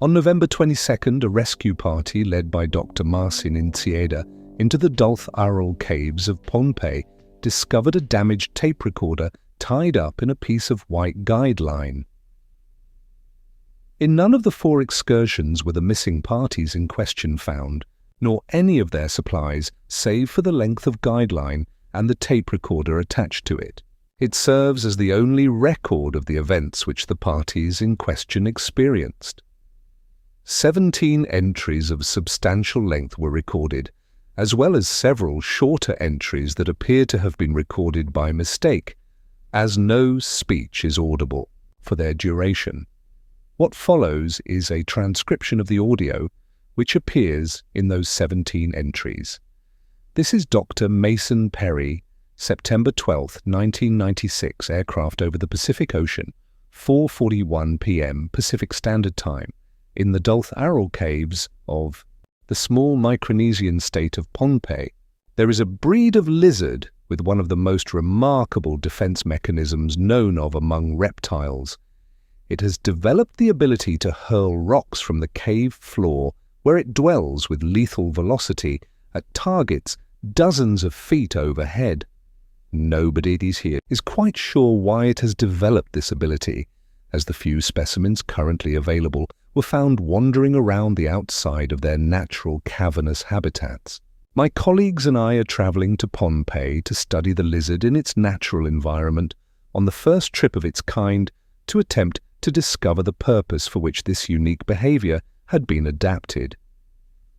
On November 22nd, a rescue party led by Dr. Marcin Incieda into the Dulth Aral caves of Pohnpei discovered a damaged tape recorder tied up in a piece of white guideline. In none of the 4 excursions were the missing parties in question found, nor any of their supplies save for the length of guideline and the tape recorder attached to it. It serves as the only record of the events which the parties in question experienced. 17 entries of substantial length were recorded, as well as several shorter entries that appear to have been recorded by mistake, as no speech is audible for their duration. What follows is a transcription of the audio which appears in those 17 entries. This is Dr. Mason Perry, September 12, 1996, aircraft over the Pacific Ocean, 4:41 p.m. Pacific Standard Time, in the Dulth Aral caves of the small Micronesian state of Pohnpei. There is a breed of lizard with one of the most remarkable defense mechanisms known of among reptiles. It has developed the ability to hurl rocks from the cave floor where it dwells with lethal velocity at targets dozens of feet overhead. Nobody here is quite sure why it has developed this ability, as the few specimens currently available were found wandering around the outside of their natural cavernous habitats. My colleagues and I are traveling to Pohnpei to study the lizard in its natural environment on the first trip of its kind to attempt to discover the purpose for which this unique behavior had been adapted.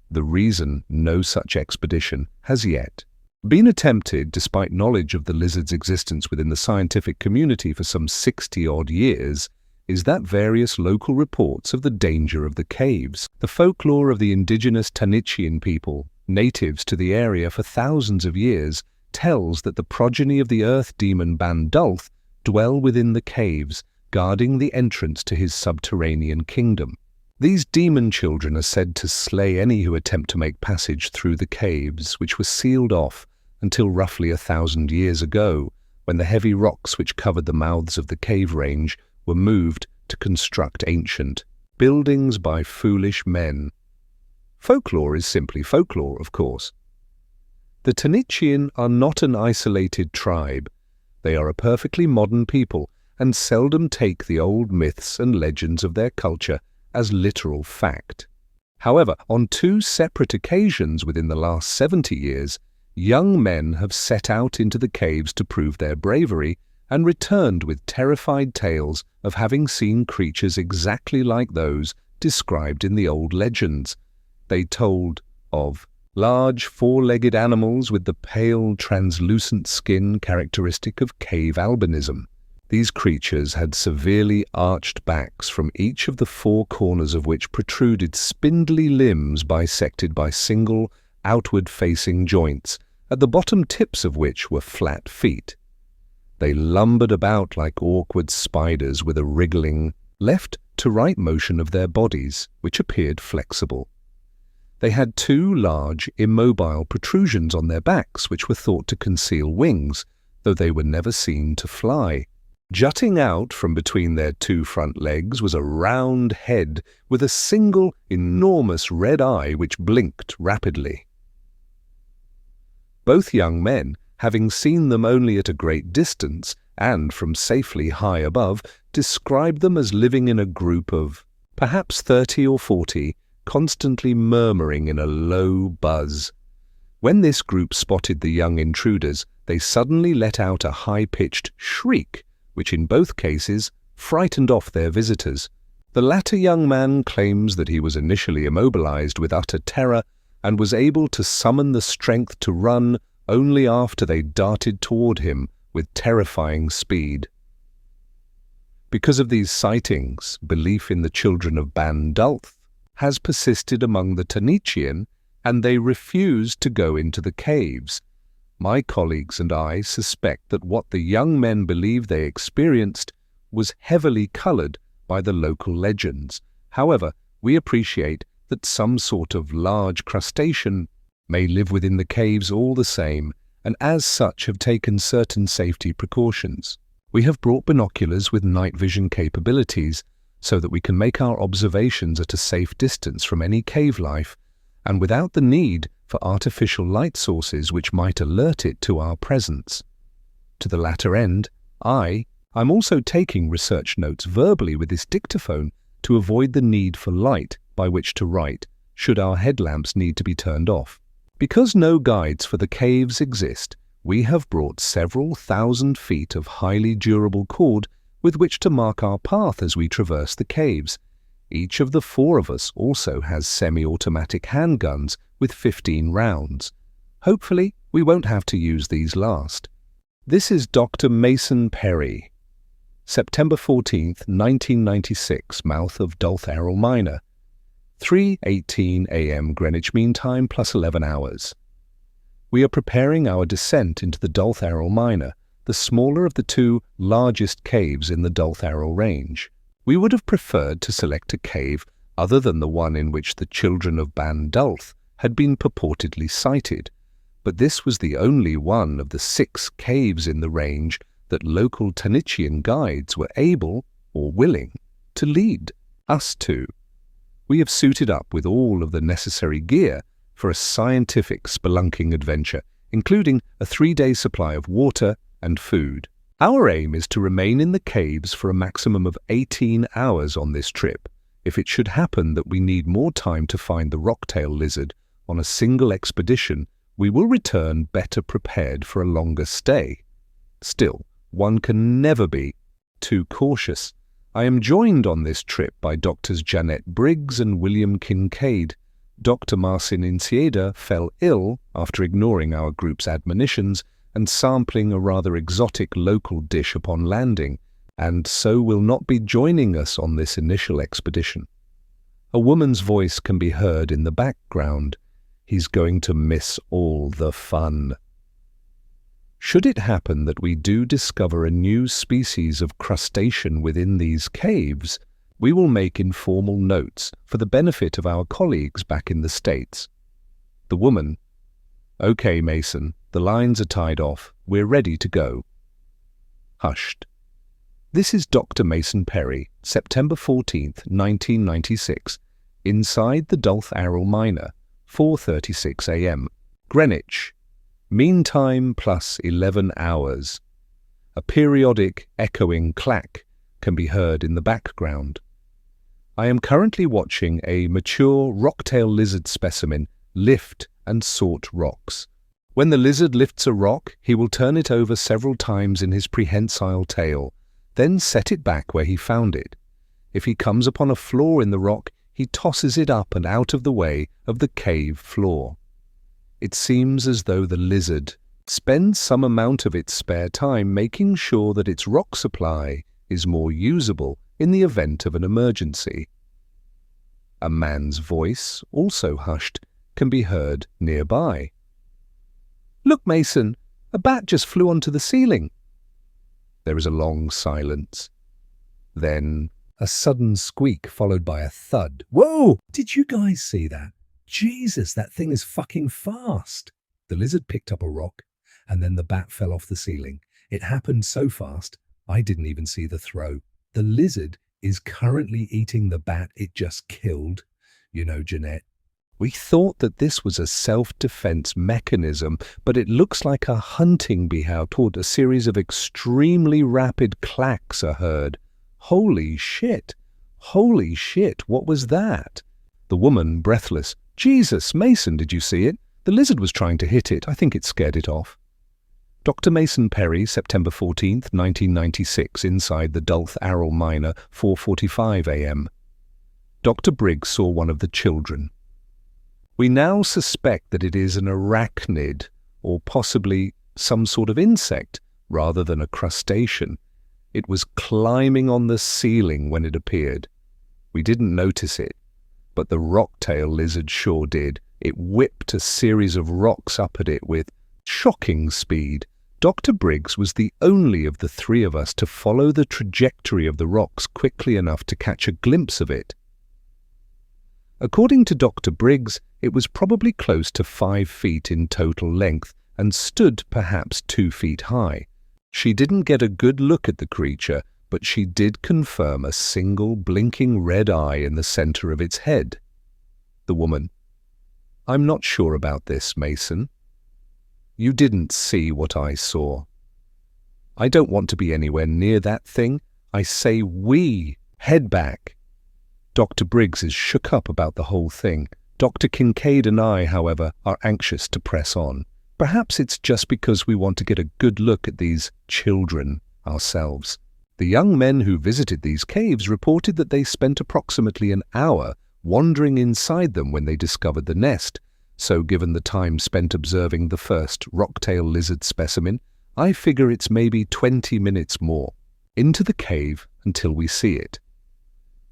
The reason no such expedition has yet been attempted, despite knowledge of the lizard's existence within the scientific community for some 60-odd years, is that various local reports of the danger of the caves. The folklore of the indigenous Tanitian people, natives to the area for thousands of years, tells that the progeny of the earth demon Bandulth dwell within the caves, guarding the entrance to his subterranean kingdom. These demon children are said to slay any who attempt to make passage through the caves, which were sealed off until roughly 1,000 years ago, when the heavy rocks which covered the mouths of the cave range were moved to construct ancient buildings by foolish men. Folklore is simply folklore, of course. The Tanitian are not an isolated tribe. They are a perfectly modern people and seldom take the old myths and legends of their culture as literal fact. However, on 2 separate occasions within the last 70 years, young men have set out into the caves to prove their bravery and returned with terrified tales of having seen creatures exactly like those described in the old legends. They told of large 4-legged animals with the pale, translucent skin characteristic of cave albinism. These creatures had severely arched backs, from each of the 4 corners of which protruded spindly limbs bisected by single, outward-facing joints, at the bottom tips of which were flat feet. They lumbered about like awkward spiders with a wriggling left-to-right motion of their bodies, which appeared flexible. They had 2 large, immobile protrusions on their backs, which were thought to conceal wings, though they were never seen to fly. Jutting out from between their 2 front legs was a round head with a single, enormous red eye which blinked rapidly. Both young men, having seen them only at a great distance and from safely high above, described them as living in a group of perhaps 30 or 40, constantly murmuring in a low buzz. When this group spotted the young intruders, they suddenly let out a high-pitched shriek, which in both cases frightened off their visitors. The latter young man claims that he was initially immobilized with utter terror and was able to summon the strength to run only after they darted toward him with terrifying speed. Because of these sightings, belief in the children of Bandulth has persisted among the Tanitian, and they refused to go into the caves. My colleagues and I suspect that what the young men believed they experienced was heavily colored by the local legends. However, we appreciate that some sort of large crustacean may live within the caves all the same, and as such have taken certain safety precautions. We have brought binoculars with night vision capabilities, so that we can make our observations at a safe distance from any cave life and without the need for artificial light sources which might alert it to our presence. To the latter end, I'm also taking research notes verbally with this dictaphone to avoid the need for light by which to write, should our headlamps need to be turned off. Because no guides for the caves exist, we have brought several thousand feet of highly durable cord with which to mark our path as we traverse the caves. Each of the 4 of us also has semi-automatic handguns with 15 rounds. Hopefully, we won't have to use these last. This is Dr. Mason Perry. September 14th, 1996, mouth of Dulth Errol Minor. 3:18 a.m. Greenwich Mean Time plus 11 hours. We are preparing our descent into the Dulth Errol Minor, the smaller of the 2 largest caves in the Dulth Errol range. We would have preferred to select a cave other than the one in which the children of Ban Dulth had been purportedly sighted, but this was the only one of the 6 caves in the range that local Tanitian guides were able, or willing, to lead us to. We have suited up with all of the necessary gear for a scientific spelunking adventure, including a 3-day supply of water and food. Our aim is to remain in the caves for a maximum of 18 hours on this trip. If it should happen that we need more time to find the rocktail lizard on a single expedition, we will return better prepared for a longer stay. Still, one can never be too cautious. I am joined on this trip by Doctors Janet Briggs and William Kincaid. Dr. Marcin Incieda fell ill after ignoring our group's admonitions and sampling a rather exotic local dish upon landing, and so will not be joining us on this initial expedition. A woman's voice can be heard in the background. He's going to miss all the fun. Should it happen that we do discover a new species of crustacean within these caves, we will make informal notes for the benefit of our colleagues back in the States. The woman, "Okay, Mason, the lines are tied off. We're ready to go." Hushed. This is Dr. Mason Perry, September 14th, 1996, inside the Dulth Errol Minor, 4:36 a.m. Greenwich. Mean time plus 11 hours. A periodic echoing clack can be heard in the background. I am currently watching a mature rocktail lizard specimen lift and sort rocks. When the lizard lifts a rock, he will turn it over several times in his prehensile tail, then set it back where he found it. If he comes upon a flaw in the rock, he tosses it up and out of the way of the cave floor. It seems as though the lizard spends some amount of its spare time making sure that its rock supply is more usable in the event of an emergency. A man's voice, also hushed, can be heard nearby. "Look, Mason, a bat just flew onto the ceiling." There is a long silence. Then a sudden squeak followed by a thud. "Whoa! Did you guys see that? Jesus, that thing is fucking fast." The lizard picked up a rock, and then the bat fell off the ceiling. It happened so fast, I didn't even see the throw. The lizard is currently eating the bat it just killed. You know, Jeanette, we thought that this was a self-defense mechanism, but it looks like a hunting behavior toward a series of extremely rapid clacks are heard. Holy shit! Holy shit, what was that? The woman, breathless. "Jesus, Mason, did you see it? The lizard was trying to hit it. I think it scared it off." Dr. Mason Perry, September 14th, 1996, inside the Dulth Errol Minor, 4:45 a.m. Dr. Briggs saw one of the children. "We now suspect that it is an arachnid, or possibly some sort of insect, rather than a crustacean. It was climbing on the ceiling when it appeared. We didn't notice it, but the rocktail lizard sure did. It whipped a series of rocks up at it with shocking speed. Dr. Briggs was the only of the 3 of us to follow the trajectory of the rocks quickly enough to catch a glimpse of it. According to Dr. Briggs, it was probably close to 5 feet in total length and stood perhaps 2 feet high. She didn't get a good look at the creature, but she did confirm a single blinking red eye in the center of its head. The woman: I'm not sure about this, Mason. You didn't see what I saw. I don't want to be anywhere near that thing. I say we. Head back. Dr. Briggs is shook up about the whole thing. Dr. Kincaid and I, however, are anxious to press on. Perhaps it's just because we want to get a good look at these children ourselves. The young men who visited these caves reported that they spent approximately an hour wandering inside them when they discovered the nest. So given the time spent observing the first rocktail lizard specimen, I figure it's maybe 20 minutes more into the cave until we see it.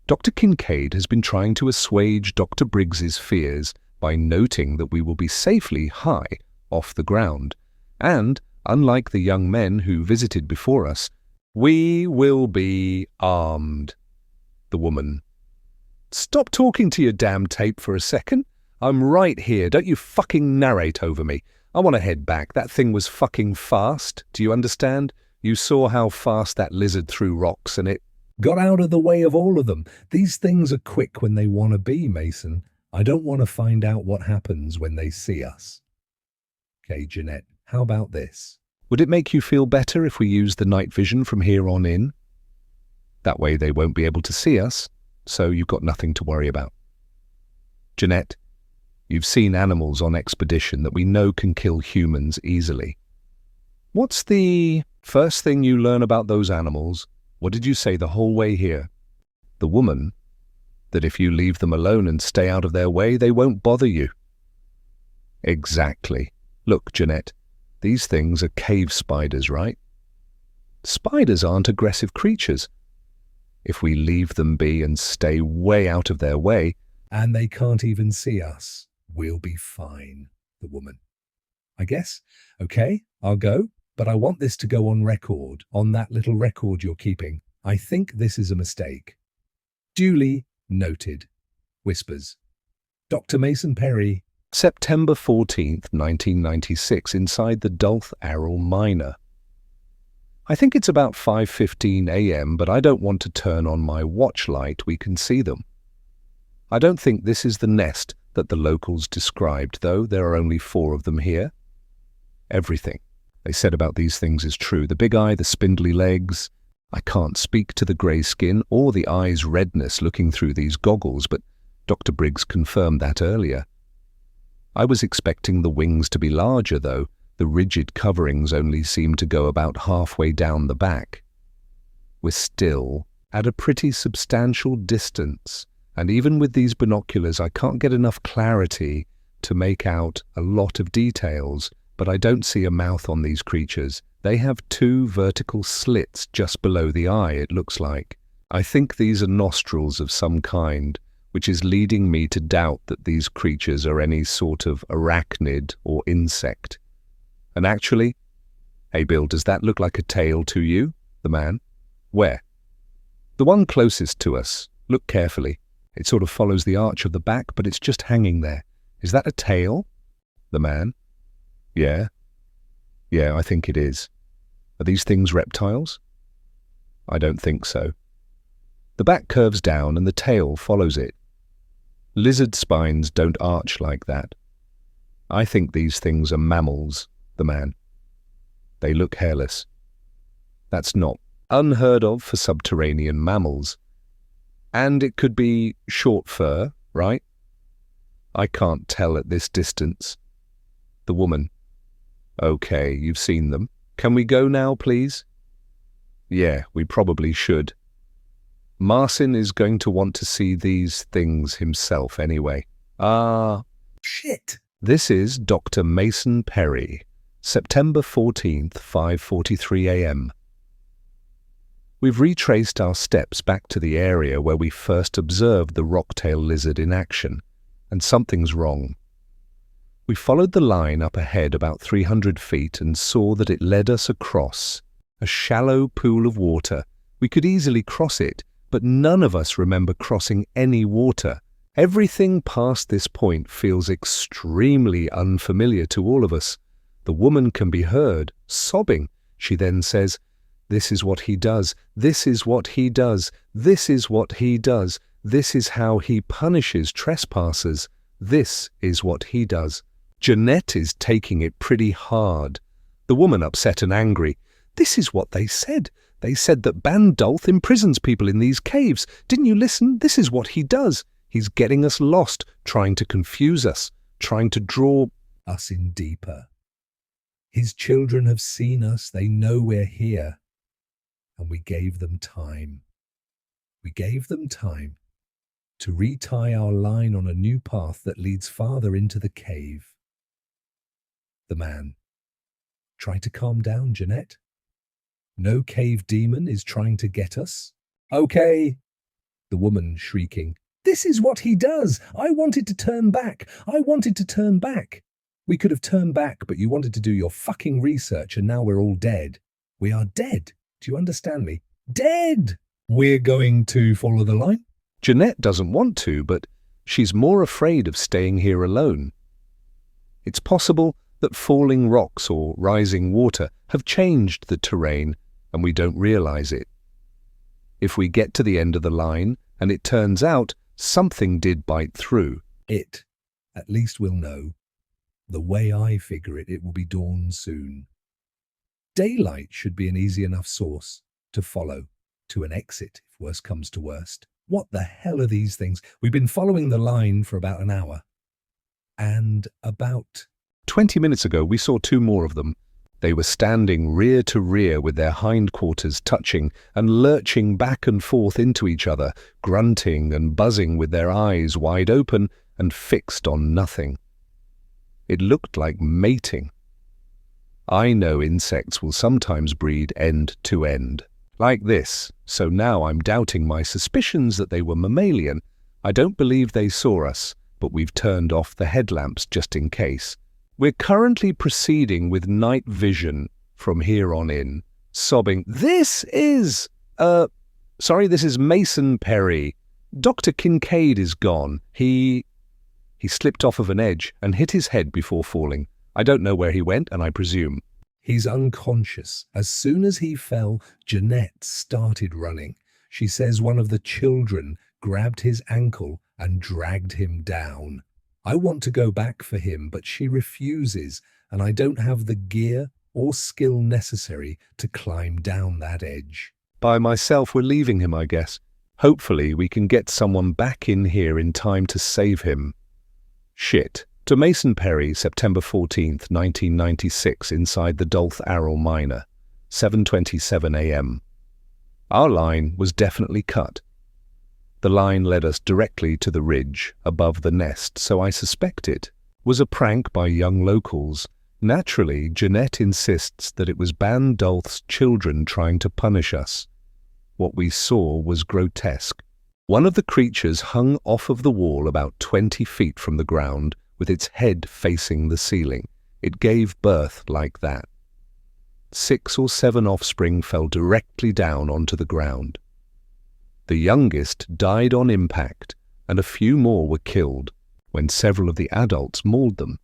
Dr. Kincaid has been trying to assuage Dr. Briggs's fears by noting that we will be safely high off the ground, and, unlike the young men who visited before us, we will be armed. The woman: Stop talking to your damn tape for a second. I'm right here. Don't you fucking narrate over me. I want to head back. That thing was fucking fast. Do you understand? You saw how fast that lizard threw rocks and it got out of the way of all of them. These things are quick when they want to be, Mason. I don't want to find out what happens when they see us. Okay, Jeanette, how about this? Would it make you feel better if we use the night vision from here on in? That way they won't be able to see us, so you've got nothing to worry about. Jeanette, you've seen animals on expedition that we know can kill humans easily. What's the first thing you learn about those animals? What did you say the whole way here? The woman: that if you leave them alone and stay out of their way, they won't bother you. Exactly. Look, Jeanette, these things are cave spiders, right? Spiders aren't aggressive creatures. If we leave them be and stay way out of their way, and they can't even see us, we'll be fine. The woman: I guess. Okay, I'll go, but I want this to go on record, on that little record you're keeping. I think this is a mistake. Duly noted. Whispers. Dr. Mason Perry, September 14th, 1996, inside the Dulth Arrel Miner. I think it's about 5:15 a.m., but I don't want to turn on my watch light. We can see them. I don't think this is the nest that the locals described, though. There are only 4 of them here. Everything they said about these things is true. The big eye, the spindly legs. I can't speak to the grey skin or the eye's redness looking through these goggles, but Dr. Briggs confirmed that earlier. I was expecting the wings to be larger, though. The rigid coverings only seem to go about halfway down the back. We're still at a pretty substantial distance, and even with these binoculars I can't get enough clarity to make out a lot of details, but I don't see a mouth on these creatures. They have 2 vertical slits just below the eye, it looks like. I think these are nostrils of some kind, which is leading me to doubt that these creatures are any sort of arachnid or insect. And actually, hey Bill, does that look like a tail to you? The man. Where? The one closest to us. Look carefully. It sort of follows the arch of the back, but it's just hanging there. Is that a tail? The man. Yeah. Yeah, I think it is. Are these things reptiles? I don't think so. The back curves down and the tail follows it. Lizard spines don't arch like that. I think these things are mammals. The man. They look hairless. That's not unheard of for subterranean mammals. And it could be short fur, right? I can't tell at this distance. The woman. Okay, you've seen them. Can we go now, please? Yeah, we probably should. Marcin is going to want to see these things himself anyway. Shit. This is Dr. Mason Perry, September 14th, 5:43 a.m. We've retraced our steps back to the area where we first observed the rocktail lizard in action, and something's wrong. We followed the line up ahead about 300 feet and saw that it led us across a shallow pool of water. We could easily cross it, but none of us remember crossing any water. Everything past this point feels extremely unfamiliar to all of us. The woman can be heard sobbing. She then says, This is what he does. This is what he does. This is what he does. This is how he punishes trespassers. This is what he does. Jeanette is taking it pretty hard. The woman upset and angry. This is what they said. They said that Bandolph imprisons people in these caves. Didn't you listen? This is what he does. He's getting us lost, trying to confuse us, trying to draw us in deeper. His children have seen us. They know we're here. And we gave them time. We gave them time to retie our line on a new path that leads farther into the cave. The man. Try to calm down, Jeanette. No cave demon is trying to get us. Okay. The woman shrieking. This is what he does. I wanted to turn back. I wanted to turn back. We could have turned back, but you wanted to do your fucking research and now we're all dead. We are dead. Do you understand me? Dead! We're going to follow the line? Jeanette doesn't want to, but she's more afraid of staying here alone. It's possible that falling rocks or rising water have changed the terrain and we don't realize it. If we get to the end of the line and it turns out something did bite through, at least we'll know. The way I figure it, it will be dawn soon. Daylight should be an easy enough source to follow to an exit if worst comes to worst. What the hell are these things? We've been following the line for about an hour. And about 20 minutes ago, we saw two more of them. They were standing rear to rear with their hindquarters touching and lurching back and forth into each other, grunting and buzzing with their eyes wide open and fixed on nothing. It looked like mating. I know insects will sometimes breed end to end, like this, so now I'm doubting my suspicions that they were mammalian. I don't believe they saw us, but we've turned off the headlamps just in case. We're currently proceeding with night vision from here on in, sobbing, This is Mason Perry. Dr. Kincaid is gone. He slipped off of an edge and hit his head before falling. I don't know where he went, and I presume he's unconscious. As soon as he fell, Jeanette started running. She says one of the children grabbed his ankle and dragged him down. I want to go back for him, but she refuses, and I don't have the gear or skill necessary to climb down that edge. By myself, we're leaving him, I guess. Hopefully we can get someone back in here in time to save him. Shit. To Mason Perry, September 14th, 1996, inside the Dolph Arrell Miner, 7:27 a.m. Our line was definitely cut. The line led us directly to the ridge above the nest, so I suspect it was a prank by young locals. Naturally, Jeanette insists that it was Bandolph's children trying to punish us. What we saw was grotesque. One of the creatures hung off of the wall about 20 feet from the ground, with its head facing the ceiling. It gave birth like that. 6 or 7 offspring fell directly down onto the ground. The youngest died on impact, and a few more were killed when several of the adults mauled them.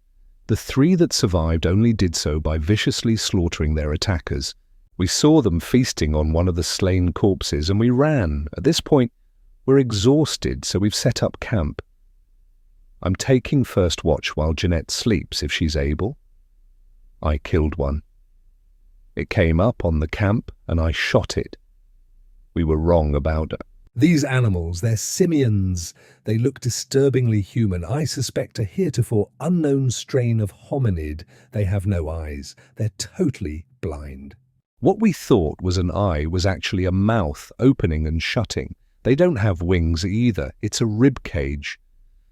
The 3 that survived only did so by viciously slaughtering their attackers. We saw them feasting on one of the slain corpses, and we ran. At this point, we're exhausted, so we've set up camp. I'm taking first watch while Jeanette sleeps, if she's able. I killed one. It came up on the camp, and I shot it. We were wrong about it. These animals, they're simians. They look disturbingly human. I suspect a heretofore unknown strain of hominid. They have no eyes. They're totally blind. What we thought was an eye was actually a mouth opening and shutting. They don't have wings either. It's a rib cage.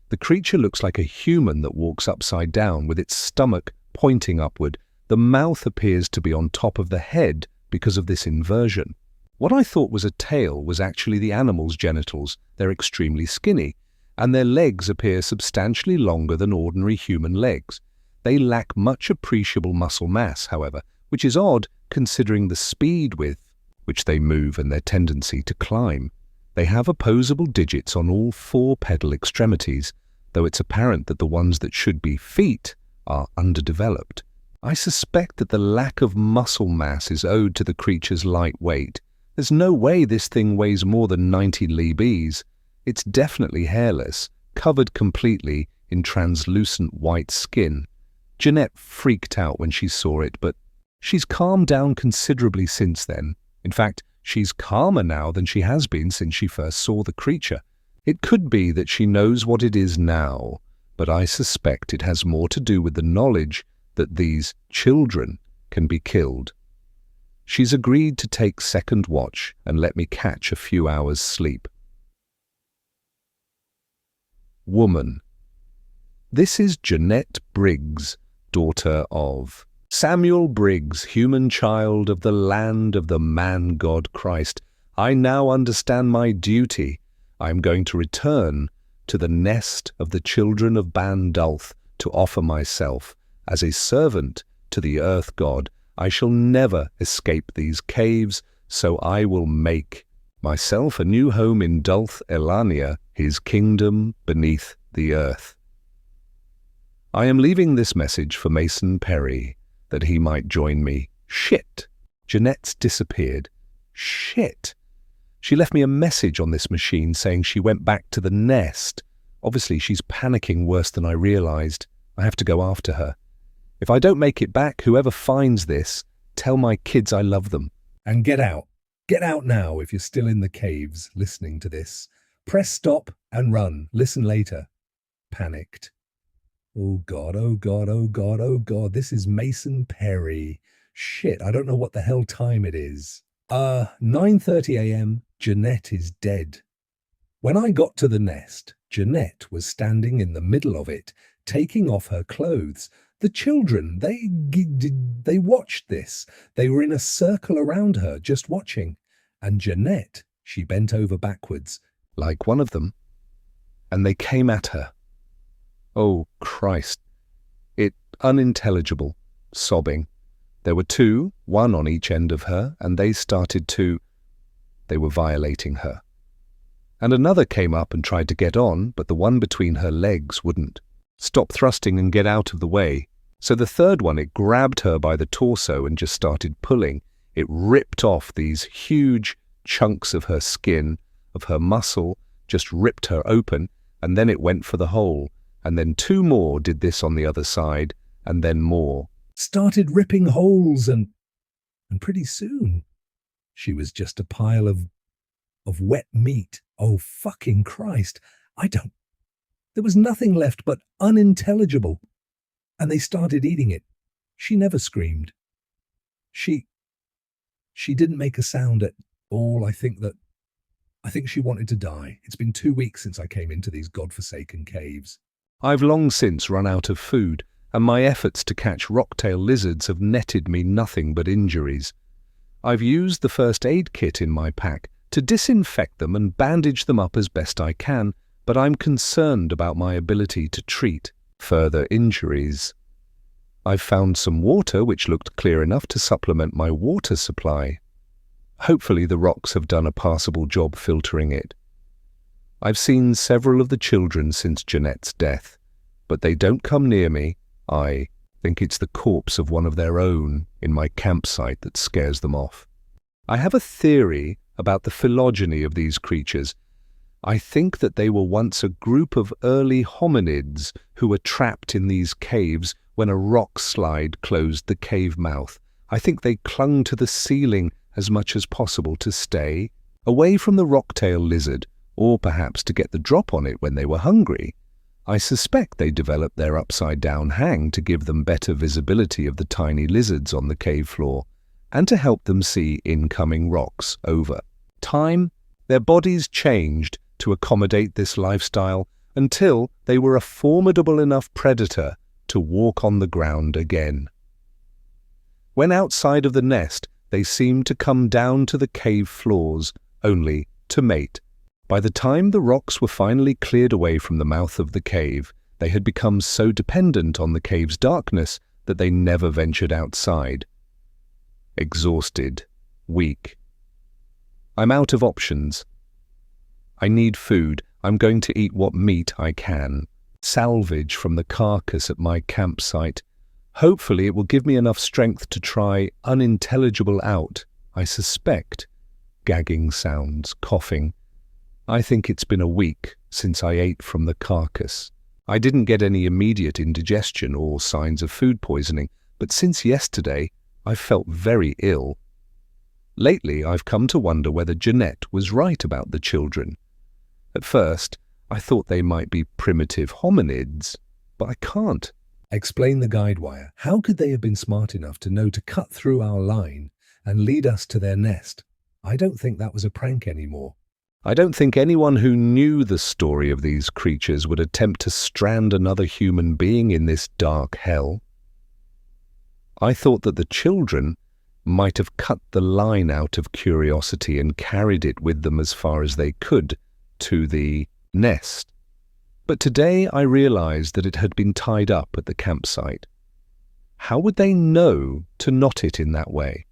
The creature looks like a human that walks upside down with its stomach pointing upward. The mouth appears to be on top of the head because of this inversion. What I thought was a tail was actually the animal's genitals. They're extremely skinny, and their legs appear substantially longer than ordinary human legs. They lack much appreciable muscle mass, however, which is odd considering the speed with which they move and their tendency to climb. They have opposable digits on all 4 pedal extremities, though it's apparent that the ones that should be feet are underdeveloped. I suspect that the lack of muscle mass is owed to the creature's light weight. There's no way this thing weighs more than 90 libs. It's definitely hairless, covered completely in translucent white skin. Jeanette freaked out when she saw it, but she's calmed down considerably since then. In fact, she's calmer now than she has been since she first saw the creature. It could be that she knows what it is now, but I suspect it has more to do with the knowledge that these children can be killed. She's agreed to take second watch and let me catch a few hours' sleep. Woman. This is Jeanette Briggs, daughter of Samuel Briggs, human child of the land of the man-God Christ. I now understand my duty. I am going to return to the nest of the children of Bandulph to offer myself as a servant to the earth god. I shall never escape these caves, so I will make myself a new home in Dulth Elania, his kingdom beneath the earth. I am leaving this message for Mason Perry, that he might join me. Shit! Jeanette's disappeared. Shit! She left me a message on this machine saying she went back to the nest. Obviously, she's panicking worse than I realized. I have to go after her. If I don't make it back, whoever finds this, tell my kids I love them. And get out. Get out now if you're still in the caves listening to this. Press stop and run. Listen later. Panicked. Oh God, oh God, oh God, oh God. This is Mason Perry. Shit, I don't know what the hell time it is. 9:30 a.m. Jeanette is dead. When I got to the nest, Jeanette was standing in the middle of it, taking off her clothes. The children, they watched this. They were in a circle around her, just watching. And Jeanette, she bent over backwards, like one of them, and they came at her. Oh, Christ. It unintelligible, sobbing. There were two, one on each end of her, and they were violating her. And another came up and tried to get on, but the one between her legs wouldn't. Stop thrusting and get out of the way. So the third one, it grabbed her by the torso and just started pulling. It ripped off these huge chunks of her skin, of her muscle, just ripped her open, and then it went for the hole. And then two more did this on the other side, and then more. Started ripping holes, and pretty soon she was just a pile of wet meat. Oh, fucking Christ. There was nothing left but unintelligible. And they started eating it. She never screamed. She didn't make a sound at all. I think she wanted to die. It's been 2 weeks since I came into these godforsaken caves. I've long since run out of food, and my efforts to catch rocktail lizards have netted me nothing but injuries. I've used the first aid kit in my pack to disinfect them and bandage them up as best I can, but I'm concerned about my ability to treat further injuries. I've found some water which looked clear enough to supplement my water supply. Hopefully the rocks have done a passable job filtering it. I've seen several of the children since Jeanette's death, but they don't come near me. I think it's the corpse of one of their own in my campsite that scares them off. I have a theory about the phylogeny of these creatures. I think that they were once a group of early hominids who were trapped in these caves when a rock slide closed the cave mouth. I think they clung to the ceiling as much as possible to stay away from the rocktail lizard, or perhaps to get the drop on it when they were hungry. I suspect they developed their upside-down hang to give them better visibility of the tiny lizards on the cave floor, and to help them see incoming rocks over time. Their bodies changed to accommodate this lifestyle until they were a formidable enough predator to walk on the ground again. When outside of the nest, they seemed to come down to the cave floors, only to mate. By the time the rocks were finally cleared away from the mouth of the cave, they had become so dependent on the cave's darkness that they never ventured outside. Exhausted, weak. I'm out of options. I need food. I'm going to eat what meat I can. Salvage from the carcass at my campsite. Hopefully it will give me enough strength to try unintelligible out. I suspect. Gagging sounds, coughing. I think it's been a week since I ate from the carcass. I didn't get any immediate indigestion or signs of food poisoning, but since yesterday, I've felt very ill. Lately, I've come to wonder whether Jeanette was right about the children. At first, I thought they might be primitive hominids, but I can't. Explain the guide wire. How could they have been smart enough to know to cut through our line and lead us to their nest? I don't think that was a prank anymore. I don't think anyone who knew the story of these creatures would attempt to strand another human being in this dark hell. I thought that the children might have cut the line out of curiosity and carried it with them as far as they could to the nest. But today I realized that it had been tied up at the campsite. How would they know to knot it in that way?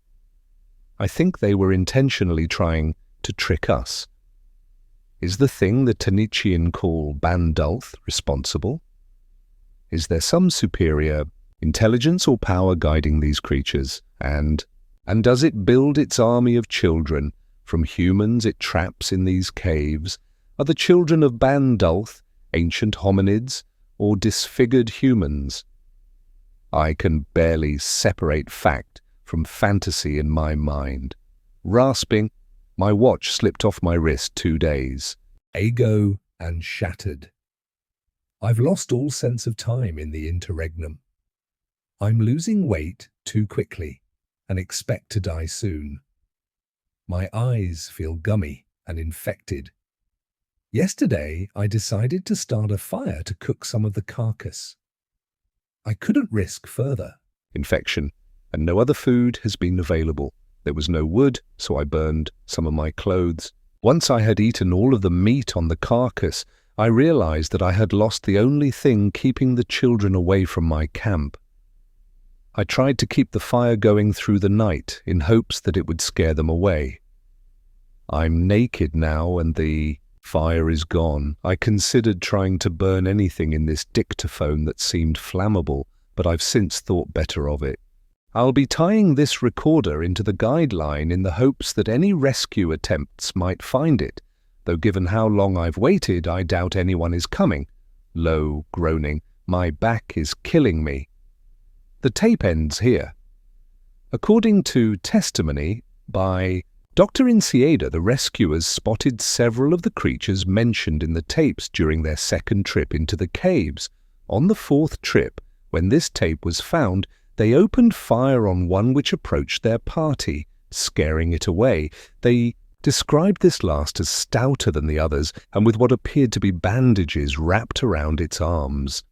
I think they were intentionally trying to trick us. Is the thing the Tanitian call Bandulth responsible? Is there some superior intelligence or power guiding these creatures? And does it build its army of children from humans it traps in these caves? Are the children of Bandulth ancient hominids or disfigured humans? I can barely separate fact from fantasy in my mind. Rasping, my watch slipped off my wrist 2 days. Ago and shattered. I've lost all sense of time in the interregnum. I'm losing weight too quickly and expect to die soon. My eyes feel gummy and infected. Yesterday, I decided to start a fire to cook some of the carcass. I couldn't risk further infection, and no other food has been available. There was no wood, so I burned some of my clothes. Once I had eaten all of the meat on the carcass, I realized that I had lost the only thing keeping the children away from my camp. I tried to keep the fire going through the night in hopes that it would scare them away. I'm naked now and the fire is gone. I considered trying to burn anything in this dictaphone that seemed flammable, but I've since thought better of it. I'll be tying this recorder into the guideline in the hopes that any rescue attempts might find it, though given how long I've waited, I doubt anyone is coming. Low, groaning, my back is killing me. The tape ends here. According to testimony by Dr. Incieda, the rescuers spotted several of the creatures mentioned in the tapes during their second trip into the caves. On the fourth trip, when this tape was found, they opened fire on one which approached their party, scaring it away. They described this last as stouter than the others and with what appeared to be bandages wrapped around its arms.